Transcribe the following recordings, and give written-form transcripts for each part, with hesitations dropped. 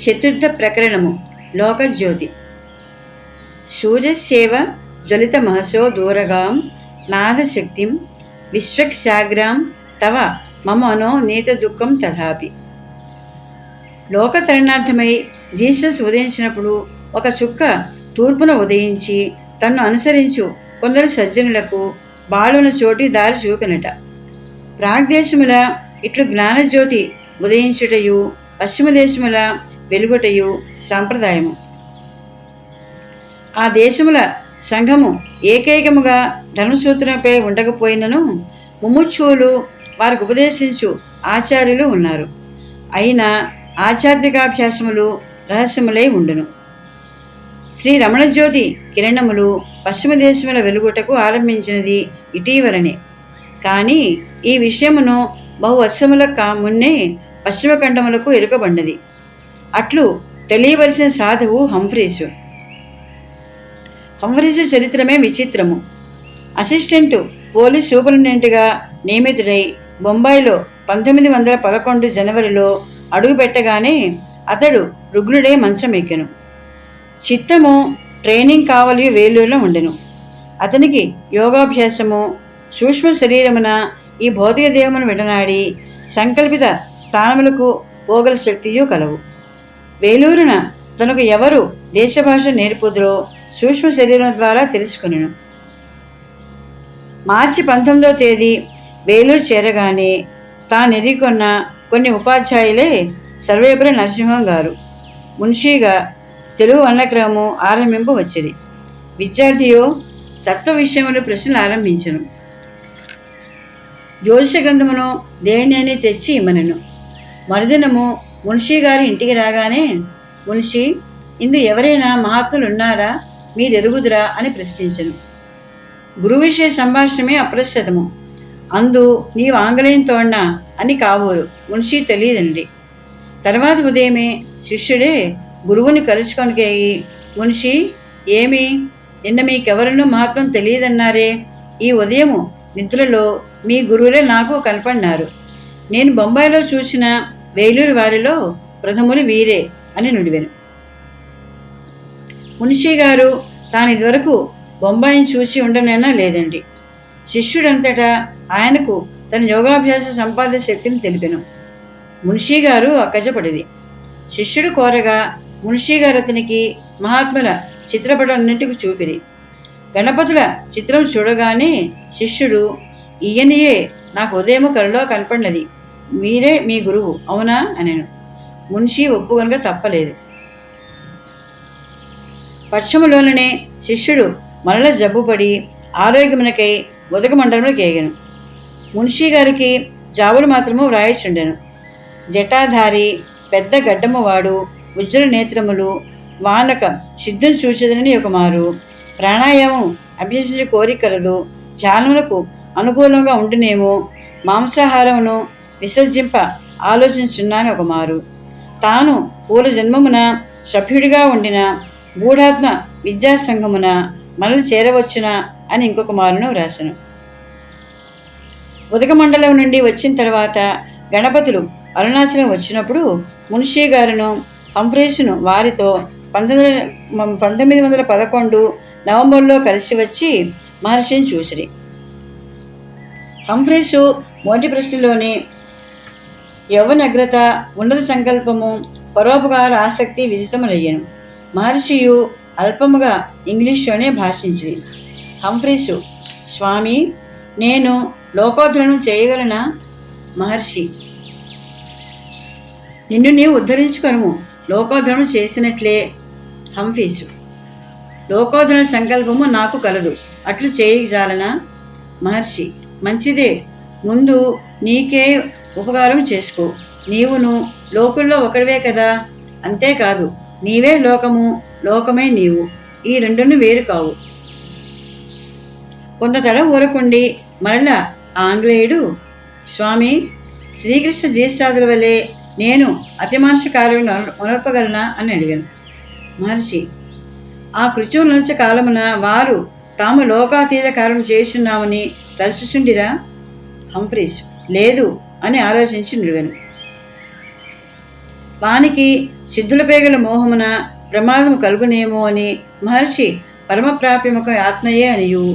చతుర్థ ప్రకరణము లోకజ్యోతి. సూర్యస్యేవ జ్వలిత మహసో దూరగాం నాదశక్తిం విశ్వక్సాగ్రాం తవ మమనో నీత దుఃఖం తథాపి. లోకతరణార్థమై జీసస్ ఉదయించినప్పుడు ఒక చుక్క తూర్పున ఉదయించి తన్ను అనుసరించు కొందరు సజ్జనులకు బాలున చోటి దారి చూపినట. ప్రాగ్దేశముల ఇట్లు జ్ఞానజ్యోతి ఉదయించుటయు పశ్చిమ దేశముల వెలుగుటయు సంప్రదాయము. ఆ దేశముల సంఘము ఏకైకముగా ధర్మసూత్రంపై ఉండకపోయినను ముముక్షువులు వారికి ఉపదేశించు ఆచార్యులు ఉన్నారు. అయినా ఆధ్యాత్మికాభ్యాసములు రహస్యములై ఉండును. శ్రీ రమణజ్యోతి కిరణములు పశ్చిమ దేశముల వెలుగుటకు ఆరంభించినది ఇటీవలనే. కానీ ఈ విషయమును బహు వర్షముల మున్నే పశ్చిమ ఖండములకు ఎరుకబడినది. అట్లు తెలియవలసిన సాధువు హంఫ్రీసు. హంఫ్రీసు చరిత్రమే విచిత్రము. అసిస్టెంటు పోలీస్ సూపరింటెండెంట్గా నియమితుడై బొంబాయిలో 1911 జనవరిలో అడుగుపెట్టగానే అతడు రుగ్నుడై మంచం ఎక్కెను. చిత్తము ట్రైనింగ్ కావలి వేలూరులో ఉండెను. అతనికి యోగాభ్యాసము, సూక్ష్మ శరీరమున ఈ భౌతిక దేహమును విడనాడి సంకల్పిత స్థానములకు పోగల శక్తియు కలవు. వేలూరున తనకు ఎవరు దేశభాష నేర్పుదురో సూక్ష్మ శరీరం ద్వారా తెలుసుకునేను. మార్చి 19వ తేదీ వేలూరు చేరగానే తానెరిగొన్న కొన్ని ఉపాధ్యాయులే సర్వేపల్లి నరసింహం గారు మున్షీగా తెలుగు వర్ణక్రమము ఆరంభింపవచ్చిరి. విద్యార్థియో తత్వ విషయములు ప్రశ్నలు ఆరంభించను. జ్యోతిష గ్రంథమును దేనిని తెచ్చి ఇమ్మనెను. మరుదినము మున్షీ గారి ఇంటికి రాగానే, మున్షీ, ఇందు ఎవరైనా మహాత్ములు ఉన్నారా, మీరెరుగుదురా అని ప్రశ్నించను. గురువు విషయ సంభాషణమే అప్రస్తుతము. అందు నీవు ఆంగ్లేయం తోడ్నా అని కాబోరు. మున్షీ తెలియదండి. తర్వాత ఉదయమే శిష్యుడే గురువుని కలుసుకొనికేయి, మున్షీ, ఏమి నిన్న మీకెవరనూ మహాత్మం తెలియదన్నారే, ఈ ఉదయము నిద్రలో మీ గురువులే నాకు కనపడినారు. నేను బొంబాయిలో చూసిన వేలూరు వారిలో ప్రథములు వీరే అని నుడివెను. మున్షీ గారు తాను ఇదివరకు బొంబాయిని చూసి ఉండనైనా లేదండి. శిష్యుడంతటా ఆయనకు తన యోగాభ్యాస సంపాద శక్తిని తెలిపెను. మున్షీ గారు అక్కజపడిది. శిష్యుడు కోరగా మున్షీ గారు అతనికి మహాత్ముల చిత్రపటాలన్నింటికి చూపిరి. గణపతుల చిత్రం చూడగానే శిష్యుడు, ఈయనయే నాకు ఉదయము కలలో కనపడినది, మీరే మీ గురువు అవునా అనెను. మున్షీ ఒప్పుకొనగా తప్పలేదు. పశ్చిమలోనే శిష్యుడు మరల జబ్బుపడి ఆరోగ్యమునకై ఉదకమండలంలో కేగెను. మున్షీ గారికి జాబులు మాత్రము వ్రాయిచుండెను. జటాధారి, పెద్ద గడ్డము వాడు, ఉజ్వల నేత్రములు, వానక సిద్ధును చూసేదని ఒక మారు, ప్రాణాయామం అభ్యసించే కోరికలదు, ధ్యానములకు అనుకూలంగా ఉండునేమో, మాంసాహారమును విసర్జింప ఆలోచించున్నాను ఒక మారు, తాను పూల జన్మమున సభ్యుడిగా ఉండిన గూఢాత్మ విద్యాసంఘమున మనల్ని చేరవచ్చునా అని ఇంకొక మారును వ్రాసను. ఉదకమండలం నుండి వచ్చిన తర్వాత గణపతులు అరుణాచలం వచ్చినప్పుడు మున్షీ గారును హంఫ్రీసును వారితో 1911 నవంబర్లో కలిసి వచ్చి మహర్షిని చూసిరి. హంఫ్రీసు మొదటి ప్రశ్నలోనే యవ్వనగ్రత, ఉన్నత సంకల్పము, పరోపకార ఆసక్తి విదితములయ్యను. మహర్షియు అల్పముగా ఇంగ్లీష్లోనే భాషించిరి. హంఫ్రీసు, స్వామి, నేను లోకోద్ధరణం చేయగలనా? మహర్షి, నిన్ను నీవు ఉద్ధరించుకొనుము, లోకోద్ధరణం చేసినట్లే. హంఫీసు, లోకోద్ధరణ సంకల్పము నాకు కలదు, అట్లు చేయజాలనా? మహర్షి, మంచిదే, ముందు నీకే ఉపకారం చేసుకో, నీవును లోకుల్లో ఒకడివే కదా. అంతేకాదు, నీవే లోకము, లోకమే నీవు, ఈ రెండును వేరు కావు. కొంత తడ ఊరకుండి మరలా ఆంగ్లేయుడు, స్వామి, శ్రీకృష్ణ జీష్టాదుల వలె నేను అతిమానుష కార్యములను ఉనర్పగలనా అని అడిగాను. మహర్షి, ఆ కృత్యం నిలిచ కాలమున వారు తాము లోకాతీత కార్యం చేస్తున్నామని తలుచుచుండిరా? హంఫ్రీస్, లేదు అని ఆలోచించి నిడివెను. వానికి సిద్ధుల పేగల మోహమున ప్రమాదము కలుగునేమో అని మహర్షి పరమప్రాప్యముఖ ఆత్మయే అనియు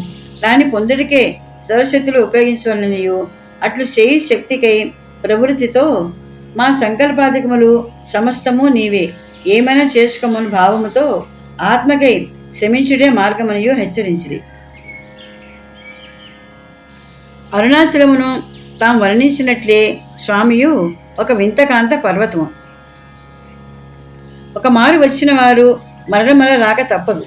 దాన్ని పొందుడికే సర్వశక్తులు ఉపయోగించవలనియు అట్లు చేయి శక్తికై ప్రవృత్తితో మా సంకల్పాధికములు సమస్తము నీవే ఏమైనా చేసుకోమని భావముతో ఆత్మకై శ్రమించుడే మార్గమనియు హెచ్చరించిరి. అరుణాచలమును తాము వర్ణించినట్లే స్వామియు ఒక వింతకాంత పర్వతము. ఒక మారు వచ్చిన వారు మరల రాక తప్పదు.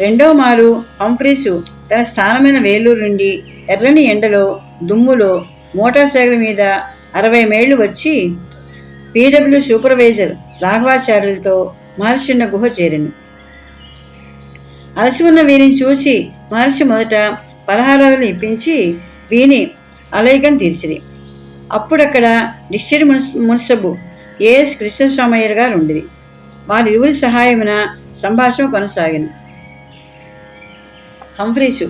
రెండో మారు హంఫ్రీసు తన స్థానమైన వేలూరు నుండి ఎర్రని ఎండలో దుమ్ములో మోటార్ సైకిల్ మీద 60 మైళ్ళు వచ్చి పీడబ్ల్యూ సూపర్వైజర్ రాఘవాచార్యులతో మహర్షి ఉన్న గుహ చేరిను. అలసి ఉన్న వీరిని చూసి మహర్షి మొదట పలహారాలను ఇప్పించి వీని అలైకం తీర్చిరి. అప్పుడక్కడ డిస్ట్రిక్ట్ మున్సబు ఏఎస్ కృష్ణస్వామయ్యర్ గారు ఉండిరి. వారిరువురి సహాయమున సంభాషణ కొనసాగిను. హంఫ్రీసు: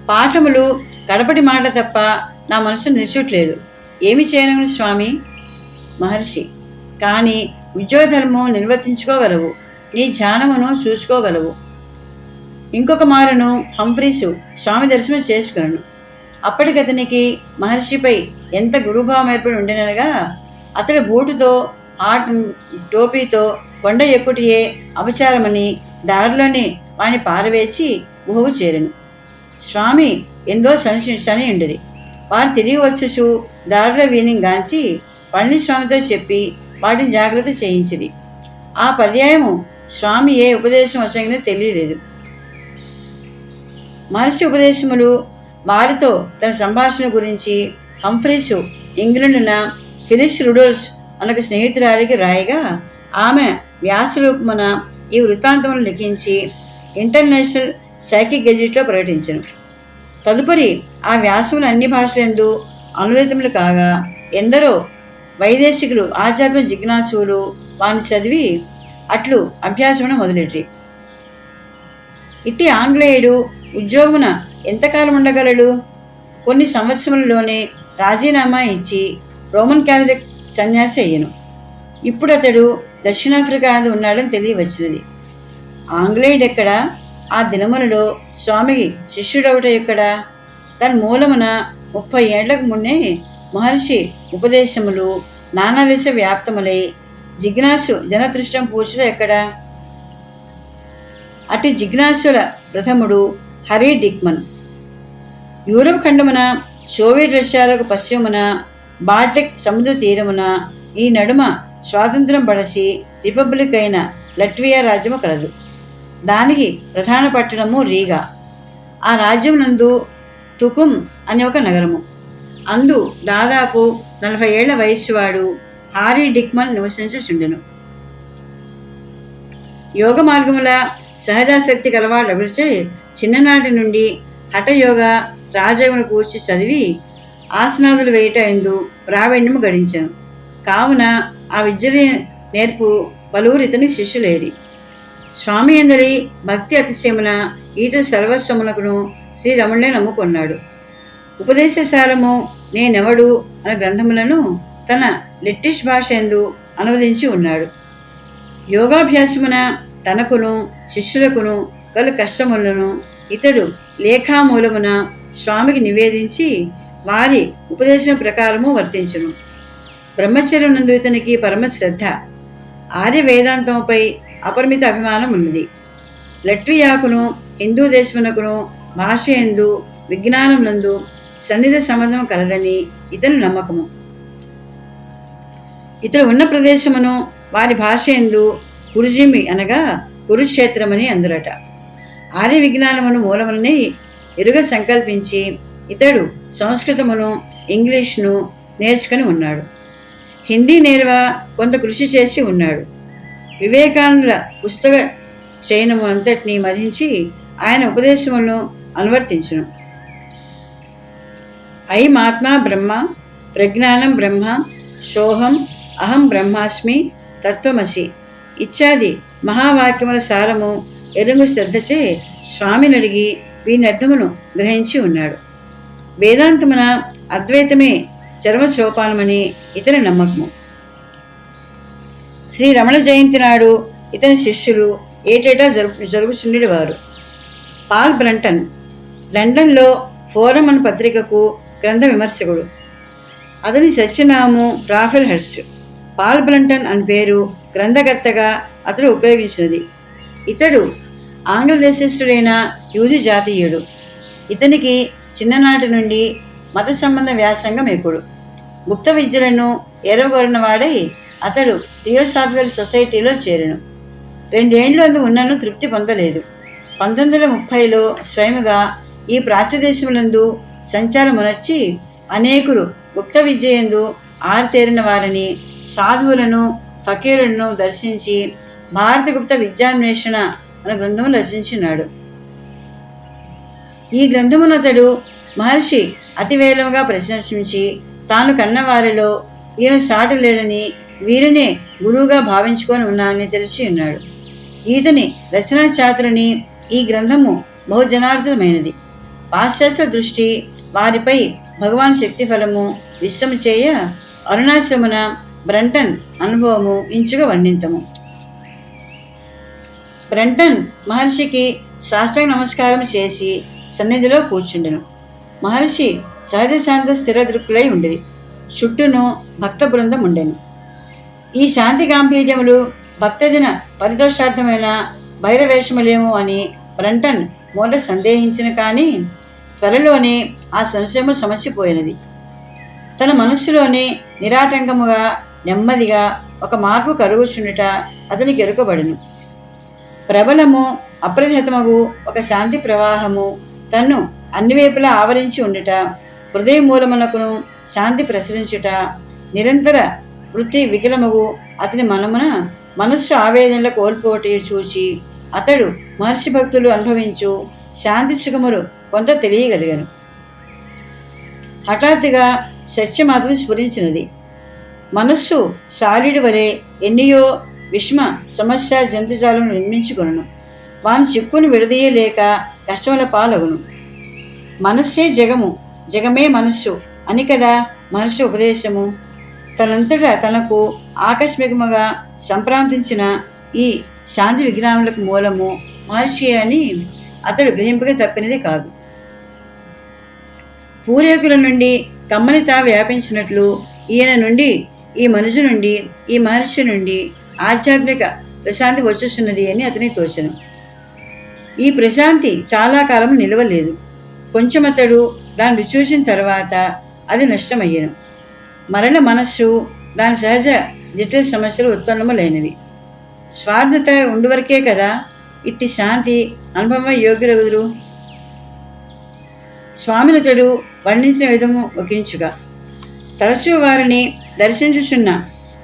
పాఠములు కడపటి మాట తప్ప నా మనసు నిలిచట్లేదు. ఏమి చేయను స్వామి? మహర్షి: కానీ ఉద్యోగధర్మం నిర్వర్తించుకోగలవు, నీ ధ్యానమును చూసుకోగలవు. ఇంకొక మారును హంఫ్రీసు స్వామి దర్శనం చేసుకును. అప్పటికతనికి మహర్షిపై ఎంత గురుభావం ఏర్పడి ఉండినగా అతడు బూటుతో టోపీతో కొండ ఎక్కుటియే అపచారమని దారిలోనే వాని పారవేసి గుహకు చేరెను. స్వామి ఎందో శని ఉండేది. వారు తిరిగి వచ్చుచు దారిలో వీని గాంచి పళనిస్వామితో చెప్పి వాటిని జాగ్రత్త చేయించిరి. ఆ పర్యాయము స్వామి ఏ ఉపదేశం వసంగినో తెలియలేదు. మహర్షి ఉపదేశములు వారితో తన సంభాషణ గురించి హంఫ్రీసు ఇంగ్లండున ఫిలిస్ రుడోల్స్ అనొక స్నేహితురాలికి రాయగా ఆమె వ్యాసరూపమున ఈ వృత్తాంతములను లిఖించి ఇంటర్నేషనల్ సైకిక్ గెజిట్లో ప్రకటించను. తదుపరి ఆ వ్యాసములు అన్ని భాషలందు అనువాదములు కాగా ఎందరో వైదేశికులు ఆధ్యాత్మిక జిజ్ఞాసులు వాని చదివి అట్లు అభ్యాసమును మొదలెట్రి. ఇట్టి ఆంగ్లేయుడు ఉద్యోగమున ఎంతకాలం ఉండగలడు? కొన్ని సంవత్సరములలోనే రాజీనామా ఇచ్చి రోమన్ క్యాథలిక్ సన్యాసి అయ్యను. ఇప్పుడు అతడు దక్షిణాఫ్రికా ఉన్నాడని తెలియవచ్చినది. ఆంగ్లేయుడెక్కడా? ఆ దినములలో స్వామికి శిష్యుడవుట ఎక్కడా? తన మూలమున 30 ఏళ్లకు మున్నే మహర్షి ఉపదేశములు నానాదేశ వ్యాప్తములై జిజ్ఞాసు జనతృష్టం పూర్చడం ఎక్కడా? అటు జిజ్ఞాసుల ప్రథముడు హరీ డిక్మన్. యూరప్ ఖండమున సోవియట్ రష్యాలకు పశ్చిమమున బాల్టిక్ సముద్ర తీరమున ఈ నడుమ స్వాతంత్రం పడసి రిపబ్లిక్ అయిన లట్వియా రాజ్యము కలదు. దానికి ప్రధాన పట్టణము రీగా. ఆ రాజ్యం నందు తుకుమ్ అనే ఒక నగరము. అందు దాదాపు 40 ఏళ్ల వయస్సువాడు హారీ డిక్మన్ నివసించుచుండెను. యోగ మార్గముల సహజాశక్తి కలవాడు అభిరుచి చిన్ననాటి నుండి హఠయోగ రాజయోగమును కూర్చి చదివి ఆసనాదులు వేయట ఎందు ప్రావీణ్యము గడించను. కావున ఆ విద్యని నేర్పు పలువురు ఇతని శిష్యులేరి. స్వామి అందరి భక్తి అతిశయమున ఈతని సర్వస్వమునకును శ్రీరమణులే నమ్ముకున్నాడు. ఉపదేశశాలము నేనెవడు అనే గ్రంథములను తన లెట్టిష్ భాష ఎందు అనువదించి ఉన్నాడు. యోగాభ్యాసమున తనకును శిష్యులకును కలు కష్టములను ఇతడు లేఖామూలమున స్వామికి నివేదించి వారి ఉపదేశం ప్రకారము వర్తించును. బ్రహ్మచర్యం నందు ఇతనికి పరమశ్రద్ధ. ఆర్య వేదాంతముపై అపరిమిత అభిమానం ఉన్నది. లట్వియాకును హిందూ దేశమునకును భాష ఎందు విజ్ఞానం నందు సన్నిధ సంబంధం కలదని ఇతని నమ్మకము. ఇతడు ఉన్న ప్రదేశమును వారి భాష ఎందు కురుజిమి అనగా కురుక్షేత్రమని అందురట. ఆర్య విజ్ఞానమును మూలములని ఎరుగ సంకల్పించి ఇతడు సంస్కృతమును ఇంగ్లీష్ను నేర్చుకుని ఉన్నాడు. హిందీ నేర్వ కొంత కృషి చేసి ఉన్నాడు. వివేకానందుల పుస్తక చయనము అంతటినీ మదించి ఆయన ఉపదేశములను అనువర్తించును. ఐమాత్మా బ్రహ్మ, ప్రజ్ఞానం బ్రహ్మ, సోహం అహం బ్రహ్మాస్మి, తత్వమసి ఇత్యాది మహావాక్యముల సారము ఎరుంగు శ్రద్ధచే స్వామినడిగి వీనర్థమును గ్రహించి ఉన్నాడు. వేదాంతమున అద్వైతమే చర్మసోపానమని ఇతని నమ్మకము. శ్రీ రమణ జయంతి నాడు ఇతని శిష్యులు ఏటేటా జరుగుతుండేవారు. పాల్ బ్రంటన్ లండన్లో ఫోరం అనే పత్రికకు గ్రంథ విమర్శకుడు. అతని సత్యనామం రాఫెల్ హెర్స్ట్. పాల్ బ్రంటన్ అని పేరు గ్రంథకర్తగా అతడు ఉపయోగించినది. ఇతడు ఆంగ్ల దేశస్థుడైన యూదు జాతీయుడు. ఇతనికి చిన్ననాటి నుండి మత సంబంధ వ్యాసంగం ఎక్కుడు. గుప్త విద్యలను ఎరగొరిన వాడై అతడు థియోసాఫికల్ సొసైటీలో చేరెను. 2 ఏళ్ళు అందు ఉన్నను తృప్తి పొందలేదు. 1930లో స్వయముగా ఈ ప్రాచ్యదేశములందు సంచారమునర్చి అనేకులు గుప్త విద్యయందు ఆరితేరిన వారిని, సాధువులను, ఫకీరులను దర్శించి భారత గుప్త విద్యాన్వేషణ అనే గ్రంథము రచించినాడు. ఈ గ్రంథమునతడు మహర్షి అతివేలముగా ప్రశంసించి తాను కన్నవారిలో ఈయన సాటి లేడని, వీరినే గురువుగా భావించుకొని ఉన్నానని తెలిసి ఉన్నాడు. ఈతని రచనా చాతురుని ఈ గ్రంథము బహుజనార్థమైనది. పాశ్చాత్య దృష్టి వారిపై భగవాన్ శక్తి ఫలము విష్టము చేయ అరుణాశ్రమున బ్రంటన్ అనుభవము ఇంచుగా వర్ణింతము. బ్రంటన్ మహర్షికి సాష్టాంగ నమస్కారం చేసి సన్నిధిలో కూర్చుండెను. మహర్షి సహజ శాంత స్థిర దృక్కులై ఉండేది. చుట్టూను భక్త బృందం ఉండెను. ఈ శాంతి గాంభీర్యములు భక్తజన పరితోషార్థమైన భైరవేషములేమో అని బ్రంటన్ మొదట సందేహించిన కానీ త్వరలోనే ఆ సంశయము సమసిపోయినది. తన మనస్సులోనే నిరాటంకముగా నెమ్మదిగా ఒక మార్పు కరుగుచుండుట అతనికి ఎరుకబడెను. ప్రబలము అప్రతిహతమగు ఒక శాంతి ప్రవాహము తన్ను అన్ని వైపులా ఆవరించి ఉండుట, హృదయ మూలమునకును శాంతి ప్రసరించుట, నిరంతర వృత్తి వికలమగు అతని మనస్సు ఆవేదనలు కోల్పోవట చూచి అతడు మహర్షి భక్తులు అనుభవించు శాంతి సుఖములు కొంత తెలియగలిగాను. హఠాత్తుగా సత్యం అతను స్ఫురించినది. మనస్సు సాలిడి వలె ఎన్నియో విషమ సమస్య జంతుజాలను నిర్మించుకొనను. వాని చిక్కును విడదీయలేక కష్టముల పాలగును. మనస్సే జగము, జగమే మనస్సు అని కదా మహర్షి ఉపదేశము. తనంతటా తనకు ఆకస్మికముగా సంప్రాప్తించిన ఈ శాంతి విజ్ఞానములకు మూలము మహర్షి అని అతడు గ్రహింపగా తప్పినది కాదు. పూర్వీకుల నుండి కమ్మనిత వ్యాపించినట్లు ఈయన నుండి, ఈ మనుషు నుండి, ఈ మహర్షి నుండి ఆధ్యాత్మిక ప్రశాంతి వచ్చేస్తున్నది అని అతని తోచను. ఈ ప్రశాంతి చాలా కాలం నిలవలేదు. కొంచెం అతడు దాన్ని రుచి చూసిన తర్వాత అది నష్టమయ్యను. మరల మనస్సు దాని సహజ జటిల సమస్యలు ఉత్పన్నములైనవి. స్వార్థత ఉండువరకే కదా ఇట్టి శాంతి అనుభవ యోగ్యులగుదురు. స్వామినతడు వర్ణించిన విధము ఒకించుగా తరచూ వారిని దర్శించుచున్న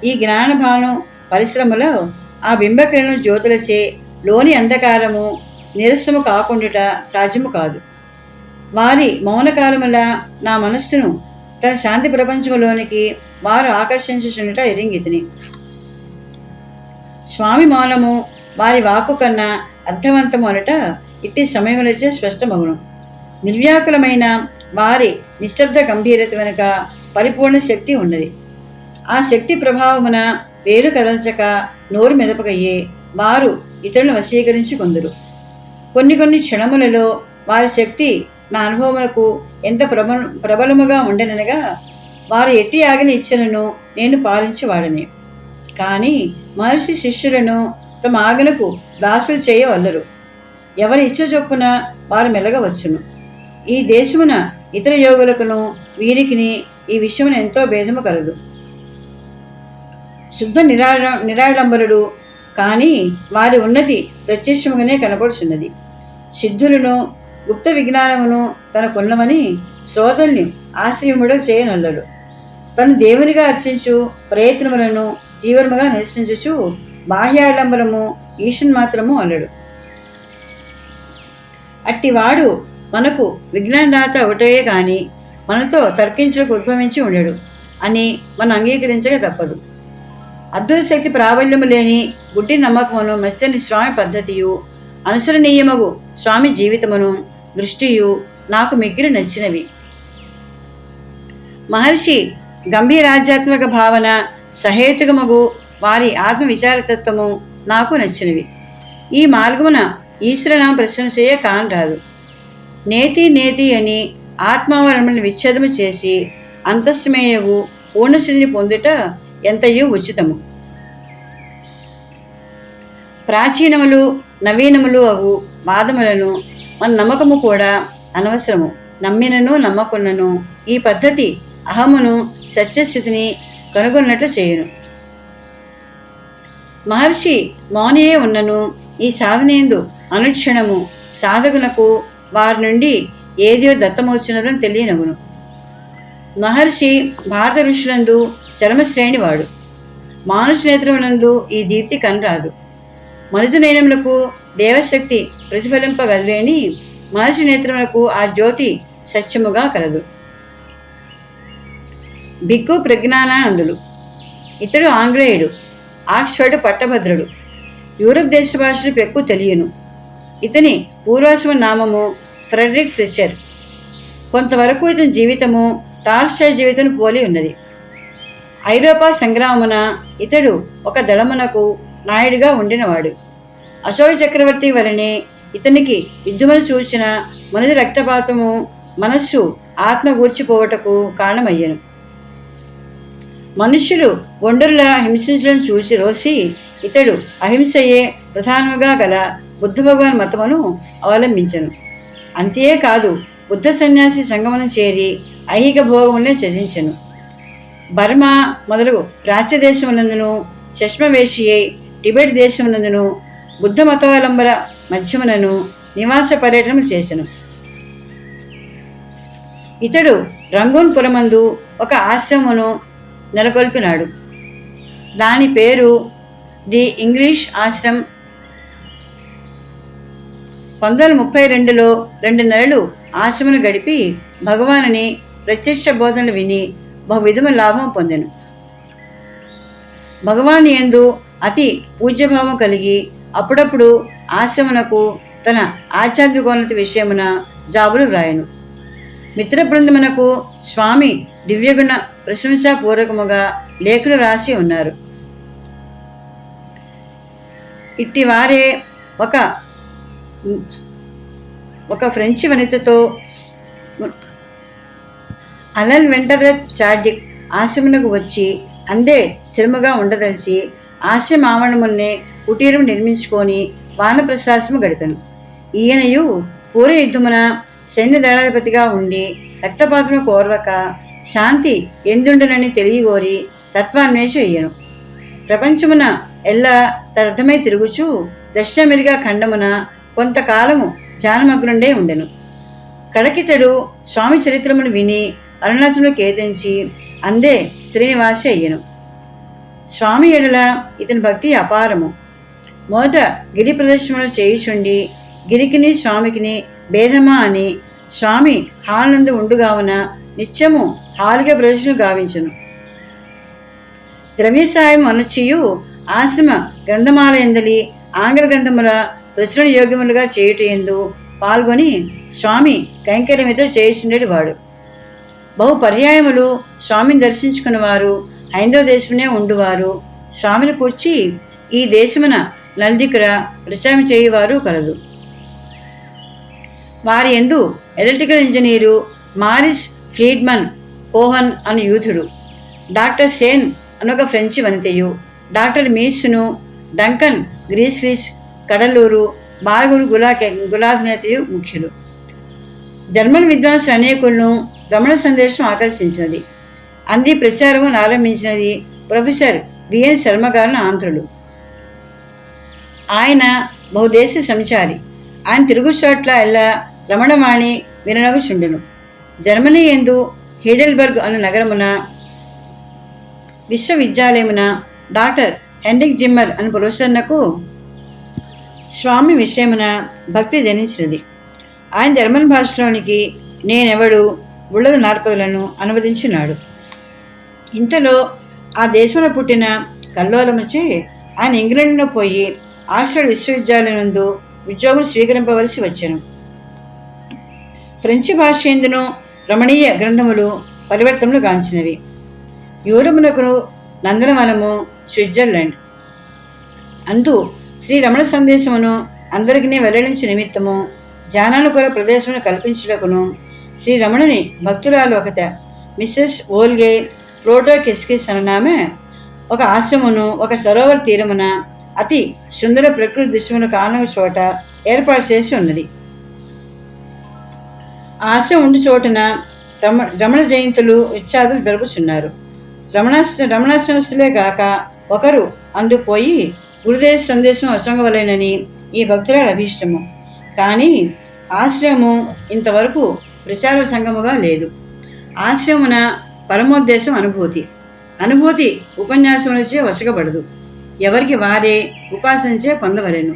ఈ జ్ఞానభాను పరిశ్రమలో ఆ బింబకిరణ జ్యోతులచే లోని అంధకారము నిరసము కాకుండుట సాధ్యము కాదు. వారి మౌనకాలముల నా మనస్సును తన శాంతి ప్రపంచములోనికి వారు ఆకర్షించుచుండుట ఎరింగితిని. స్వామి మౌనము వారి వాక్కు కన్నా అర్థవంతము అనట ఇట్టి సమయములచే స్పష్టమగును. నిర్వ్యాకులమైన వారి నిశ్శబ్ద గంభీరత వెనుక పరిపూర్ణ శక్తి ఉన్నది. ఆ శక్తి ప్రభావమున వేలు కదల్చక నోరు మెదపకయ్యే వారు ఇతరులను వశీకరించుకొందురు. కొన్ని క్షణములలో వారి శక్తి నా అనుభవములకు ఎంత ప్రబలముగా ఉండనగా వారు ఎట్టి ఆగిన ఇచ్చలను నేను పాలించేవాడని. కానీ మహర్షి శిష్యులను తమ ఆజ్ఞకు దాసులు చేయవల్లరు. ఎవరి ఇచ్చ చొప్పున వారు మెలగవచ్చును. ఈ దేశమున ఇతర యోగులకును వీరికిని ఈ విషయమున ఎంతో భేదము కలదు. శుద్ధ నిరాడంబరుడు కానీ వారి ఉన్నతి ప్రత్యక్షముగానే కనపడుచున్నది. సిద్ధులను గుప్త విజ్ఞానమును తనకున్నమని శ్రోతల్ని ఆశ్రయముడ చేయనల్లడు. తను దేవునిగా అర్చించు ప్రయత్నములను తీవ్రముగా నిరసించుచు బాహ్యాడంబరము ఈషన్మాత్రము అల్లడు. అట్టివాడు మనకు విజ్ఞానదాత ఒకటే కానీ మనతో తర్కించడానికి ఉద్భవించి ఉండడు అని మనం అంగీకరించక తప్పదు. అద్భుత శక్తి ప్రాబల్యము లేని గుడ్డి నమ్మకమును మెచ్చని స్వామి పద్ధతియు అనుసరణీయమగు స్వామి జీవితమును దృష్టియు నాకు మిక్కిలి నచ్చినవి. మహర్షి గంభీరాధ్యాత్మిక భావన సహేతుకమగు వారి ఆత్మ విచారతత్వము నాకు నచ్చినవి. ఈ మార్గమున ఈశ్వరనామ ప్రశంసయే కానరాదు. నేతి నేతి అని ఆత్మావరణను విచ్ఛేదము చేసి అంతస్తమేయగు పూర్ణశ్రీని పొందుట ఎంతయో ఉచితము. ప్రాచీనములు నవీనములు అగు వాదములను మన నమ్మకము కూడా అనవసరము. నమ్మినను నమ్మకున్నను ఈ పద్ధతి అహమును సత్యస్థితిని కనుగొన్నట్లు చేయును. మహర్షి మౌనియే ఉన్నను ఈ సాధనేందు అనుక్షణము సాధకునకు వారి నుండి ఏదో దత్తమవుతున్నదని తెలియనగును. మహర్షి భారత ఋషులందు చరమశ్రేణి వాడు. మానుష నేత్రమునందు ఈ దీప్తి కనరాదు. మనుషు నయనములకు దేవశక్తి ప్రతిఫలింపగలదేని మహర్షి నేత్రములకు ఆ జ్యోతి సత్యముగా కలదు. బిక్కు ప్రజ్ఞానానందులు. ఇతడు ఆంగ్లేయుడు. ఆక్స్ఫర్డ్ పట్టభద్రుడు. యూరప్ దేశ భాషలు పెక్కు తెలియను. ఇతని పూర్వాశ్రమ నామము ఫ్రెడరిక్ ఫ్లెచర్. కొంతవరకు ఇతని జీవితము టాల్స్టాయ్ జీవితం పోలి ఉన్నది. ఐరోపా సంగ్రామమున ఇతడు ఒక దళమునకు నాయుడిగా ఉండినవాడు. అశోక చక్రవర్తి వలనే ఇతనికి యుద్ధమును చూచిన మనిషి రక్తపాతము మనస్సు ఆత్మ గూర్చిపోవటకు కారణమయ్యను. మనుష్యులు ఒండరులా హింసించడం చూసి రోసి ఇతడు అహింసయే ప్రధానముగా గల బుద్ధ భగవాన్ మతమును అవలంబించను. అంతేకాదు బుద్ధ సన్యాసి సంగమనం చేరి ఐహిక భోగములనే త్యజించెను. బర్మా మొదలగు ప్రాచ్య దేశమునందును చష్మవేషియై టిబెట్ దేశమునందును బుద్ధ మతావలంబన మధ్యమునను నివాస పర్యటనలు చేసెను. ఇతడు రంగూన్ పురమందు ఒక ఆశ్రమమును నెలకొల్పినాడు. దాని పేరు ది ఇంగ్లీష్ ఆశ్రమ్. 1932లో 2 నెలలు ఆశ్రమను గడిపి భగవానుని ప్రత్యక్ష బోధనలు విని బహువిధము లాభం పొందెను. భగవాను యందు అతి పూజ్యభావం కలిగి అప్పుడప్పుడు ఆశ్రమనకు తన ఆధ్యాత్మికోన్నత విషయమున జాబులు వ్రాయను. మిత్ర బృందమునకు స్వామి దివ్యగుణ ప్రశంసాపూర్వకముగా లేఖలు రాసి ఉన్నారు. ఇట్టివారే ఒక ఫ్రెంచి వనితతో అలల్ వెంటరత్ చార్డిక్ ఆశ్రమునకు వచ్చి అందే స్థిరముగా ఉండదలిచి ఆశ్రమ ఆవరణమున్నే కుటీరం నిర్మించుకొని వానప్రశాసము గడిపెను. ఈయనయు పూర్వ యుద్ధమున సైన్య దళాధిపతిగా ఉండి రక్తపాతము కోర్వక శాంతి ఎందుండనని తెలియగోరి తత్వాన్వేష అయ్యను. ప్రపంచమున ఎల్లా తరర్థమై తిరుగుచూ దక్షిణామెరికా ఖండమున కొంతకాలము జానమగ్నుండే ఉండెను. కడకితడు స్వామి చరిత్రమును విని అరుణాచలము కేతించి అందే శ్రీనివాసి అయ్యను. స్వామి ఎడల ఇతని భక్తి అపారము. మొదట గిరి ప్రదర్శనలు చేయుచుండి గిరికిని స్వామికిని భేదమా అని స్వామి హాలునందు ఉండుగావున నిత్యము హాలుగా ప్రదర్శనలు గావించును. ద్రవ్య సాయం అనర్చియు ఆశ్రమ గ్రంథమాలయందలి ఆంగ్ల గ్రంథముల ప్రచురణ యోగ్యములుగా చేయుట యందు పాల్గొని స్వామి కైంకర్యమితో చేయుచుండేటి వాడు. బహు పర్యాయములు స్వామిని దర్శించుకున్న వారు హైందవ దేశమునే ఉండువారు స్వామిని కూర్చి ఈ దేశమున నల్దికుర ప్రచారం చేయువారు కలదు. వారి యందు electrical engineer Morris Friedman Cohen అను యూదుడు, డాక్టర్ సేన్ అనొక ఫ్రెంచి వనితయు, డాక్టర్ మీస్ను, డంకన్ గ్రీస్లిస్ కడలూరు, బాలగురు గులాధినేతయు ముఖ్యులు. జర్మన్ విద్వాంసులు అనేకులను రమణ సందేశం ఆకర్షించినది. అంది ప్రచారము ఆరంభించినది ప్రొఫెసర్ విఎన్ శర్మ గారిని ఆంధ్రులు. ఆయన బహుదేశ సంచారి. ఆయన తిరుగు చోట్ల ఎల్లా రమణవాణి విననగుచుండును. జర్మనీ యందు హీడెల్బర్గ్ అను నగరమున విశ్వవిద్యాలయమున డాక్టర్ హెన్రిక్ జిమ్మర్ అను ప్రొఫెసర్నకు స్వామి విషయమున భక్తి జనించినది. ఆయన జర్మన్ భాషలోనికి నేనెవడు ఉళ్ళదు నార్పదులను అనువదించినాడు. ఇంతలో ఆ దేశంలో పుట్టిన కల్లోలముచే ఆయన ఇంగ్లాండ్లో పోయి ఆక్స్ఫర్డ్ విశ్వవిద్యాలయం నందు ఉద్యోగం స్వీకరింపవలసి వచ్చెను. ఫ్రెంచి భాష ఎందును రమణీయ గ్రంథములు పరివర్తనలు గాంచినవి. యూరమునకు నందనవనము స్విట్జర్లాండ్. అందు శ్రీ రమణ సందేశమును అందరికీ వెల్లడించే నిమిత్తము ధ్యానానుకూల ప్రదేశమును కల్పించుటకును శ్రీ రమణుని భక్తురాలు ఒకత మిస్సెస్ ఓల్గే ప్రోటోకెస్కిస్ అననామె ఒక ఆశ్రమును ఒక సరోవర తీరమున అతి సుందర ప్రకృతి దృశ్యమును కానొక చోట ఏర్పాటు చేసి ఉన్నది. ఆశ్రమం ఉండి చోటున రమణ జయంతులు ఇత్యాదులు జరుపుచున్నారు. రమణాశ్రమస్తులే గాక ఒకరు అందుపోయి గురుదేశ సందేశం అసంగవలేనని ఈ భక్తుల అభీష్టము. కానీ ఆశ్రమము ఇంతవరకు ప్రచార సంఘముగా లేదు. ఆశ్రమున పరమోద్దేశం అనుభూతి ఉపన్యాసములచే వశకబడదు. ఎవరికి వారే ఉపాసనచే పొందవలెను.